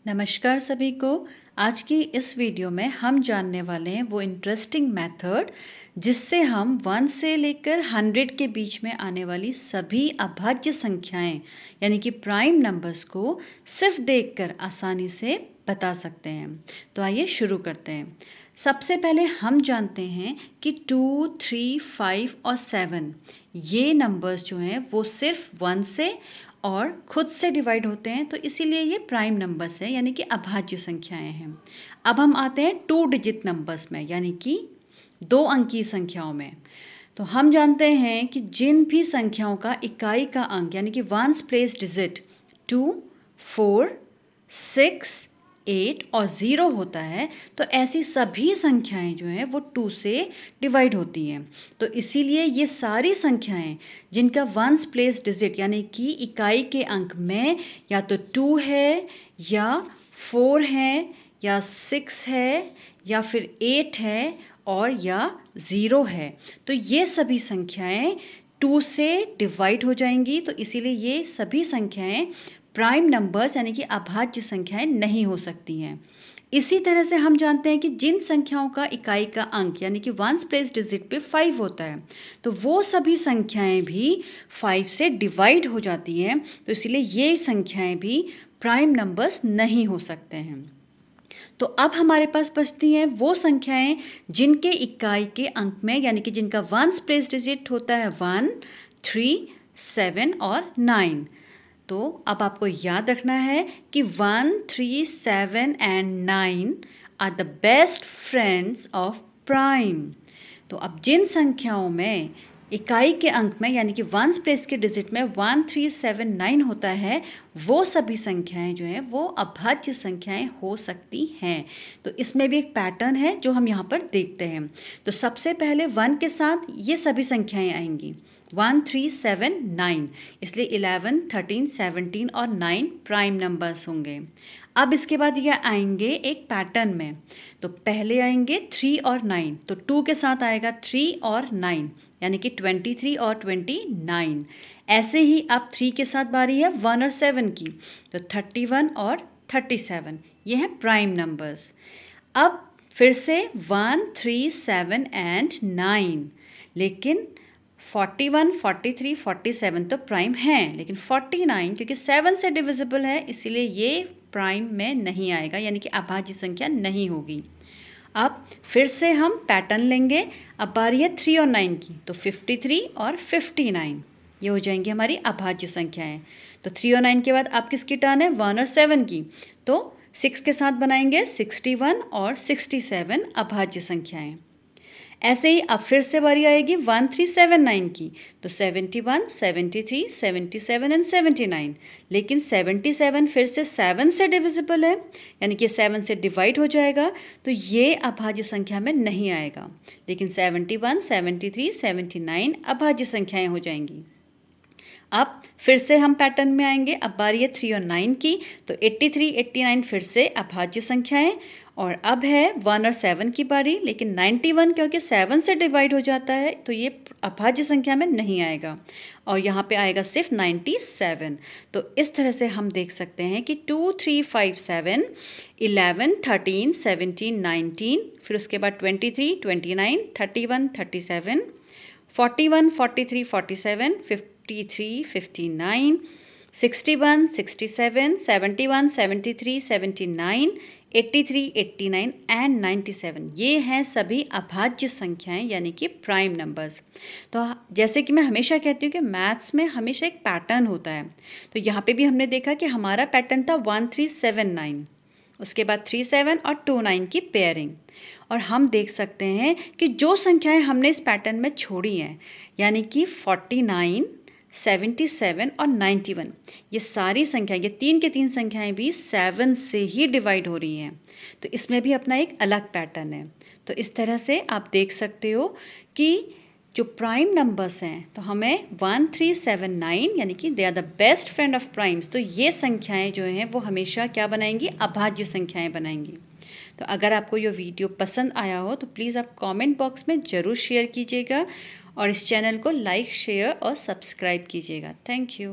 नमस्कार सभी को। आज की इस वीडियो में हम जानने वाले हैं वो इंटरेस्टिंग मेथड जिससे हम 1 से लेकर 100 के बीच में आने वाली सभी अभाज्य संख्याएं यानी कि प्राइम नंबर्स को सिर्फ देखकर आसानी से बता सकते हैं। तो आइए शुरू करते हैं। सबसे पहले हम जानते हैं कि 2, 3, 5 और 7 ये नंबर्स जो हैं वो सिर्फ 1 से और खुद से डिवाइड होते हैं, तो इसीलिए ये प्राइम नंबर्स हैं यानी कि अभाज्य संख्याएं हैं। अब हम आते हैं 2 डिजिट नंबर्स में यानी कि 2 अंकी संख्याओं में। तो हम जानते हैं कि जिन भी संख्याओं का इकाई का अंक यानी कि वंस प्लेस डिजिट 2, 4, 6, 8 और 0 होता है, तो ऐसी सभी संख्याएं जो हैं वो 2 से डिवाइड होती हैं। तो इसीलिए ये सारी संख्याएं जिनका वंस प्लेस डिजिट यानी कि इकाई के अंक में या तो 2 है या 4 है या 6 है या फिर 8 है और या 0 है, तो ये सभी संख्याएं 2 से डिवाइड हो जाएंगी। तो इसीलिए ये सभी संख्याएं प्राइम नंबर्स यानी कि अभाज्य संख्याएं नहीं हो सकती हैं। इसी तरह से हम जानते हैं कि जिन संख्याओं का इकाई का अंक यानी कि वंस प्लेस डिजिट पे 5 होता है, तो वो सभी संख्याएं भी 5 से डिवाइड हो जाती हैं। तो इसलिए ये संख्याएं भी प्राइम नंबर्स नहीं हो सकते हैं। तो अब हमारे पास बचती हैं वो संख्याएं जिनके इकाई के अंक में यानी कि जिनका वंस प्लेस डिजिट होता है 1, 3, 7 और 9। तो अब आपको याद रखना है कि 1, 3, 7 and 9 are the best friends of prime. तो अब जिन संख्याओं में इकाई के अंक में यानी कि वंस प्लेस के डिजिट में 1, 3, 7, 9 होता है, वो सभी संख्याएं जो हैं वो अभाज्य संख्याएं हो सकती हैं। तो इसमें भी एक पैटर्न है जो हम यहाँ पर देखते हैं। तो सबसे पहले 1 के साथ ये सभी संख्याएं आएंगी 1, 3, 7, 9, इसलिए 11, 13, 17 और 9 प्राइम नंबर्स होंगे। अब इसके बाद ये आएंगे एक पैटर्न में। तो पहले आएंगे 3 और 9, तो 2 के साथ आएगा 3 और 9 यानी कि 23 और 29। ऐसे ही अब 3 के साथ बारी है 1 और 7 की, तो 31 और 37 ये हैं प्राइम नंबर्स। अब फिर से 1, 3, 7 एंड 9, लेकिन 41, 43, 47 तो प्राइम हैं, लेकिन 49 क्योंकि 7 से डिविजिबल है इसीलिए ये प्राइम में नहीं आएगा यानी कि अभाज्य संख्या नहीं होगी। अब फिर से हम पैटर्न लेंगे। अब बारी है 3 और 9 की, तो 53 और 59 ये हो जाएंगी हमारी अभाज्य संख्याएं। तो 3 और 9 के बाद अब किसकी टर्न है 1 और 7 की, तो 6 के साथ बनाएंगे 61 और 67 अभाज्य संख्याएं। ऐसे ही अब फिर से बारी आएगी 1, 3, 7, 9 की, तो 71, 73, 77 एंड 79, लेकिन 77 फिर से 7 से डिविजिबल है यानी कि 7 से डिवाइड हो जाएगा, तो ये अभाज्य संख्या में नहीं आएगा, लेकिन 71, 73, 79 अभाज्य संख्याएं हो जाएंगी। अब फिर से हम पैटर्न में आएंगे। अब बारी है 3 और 9 की, तो 83, 89 फिर से अभाज्य संख्याएं। और अब है 1 और 7 की बारी, लेकिन 91 क्योंकि 7 से डिवाइड हो जाता है तो ये अभाज्य संख्या में नहीं आएगा और यहाँ पे आएगा सिर्फ 97। तो इस तरह से हम देख सकते हैं कि 2, 3, 5, 7, 11, 13, 17, 19, फिर उसके बाद 23, 29, 31, 37, 41, 43, 47, 53, 59, 61, 67, 71, 73, 79, 83, 89 एंड 97 ये हैं सभी अभाज्य संख्याएं यानी कि प्राइम नंबर्स। तो जैसे कि मैं हमेशा कहती हूँ कि मैथ्स में हमेशा एक पैटर्न होता है, तो यहाँ पे भी हमने देखा कि हमारा पैटर्न था 1, 3, 7, 9, उसके बाद 3, 7 और 2, 9 की पेयरिंग। और हम देख सकते हैं कि जो संख्याएं हमने इस पैटर्न में छोड़ी हैं यानी कि 49, 77 और 91 ये सारी संख्याएं, ये 3 के 3 संख्याएं भी 7 से ही डिवाइड हो रही हैं। तो इसमें भी अपना एक अलग पैटर्न है। तो इस तरह से आप देख सकते हो कि जो प्राइम नंबर्स हैं तो हमें 1, 3, 7, 9 यानी कि they are the best friend of primes, तो ये संख्याएं जो हैं वो हमेशा क्या बनाएंगी अभाज्य संख्याएं बनाएंगी। तो अगर आपको ये वीडियो पसंद आया हो तो प्लीज़ आप कमेंट बॉक्स में ज़रूर शेयर कीजिएगा और इस चैनल को लाइक, शेयर और सब्सक्राइब कीजिएगा। Thank you.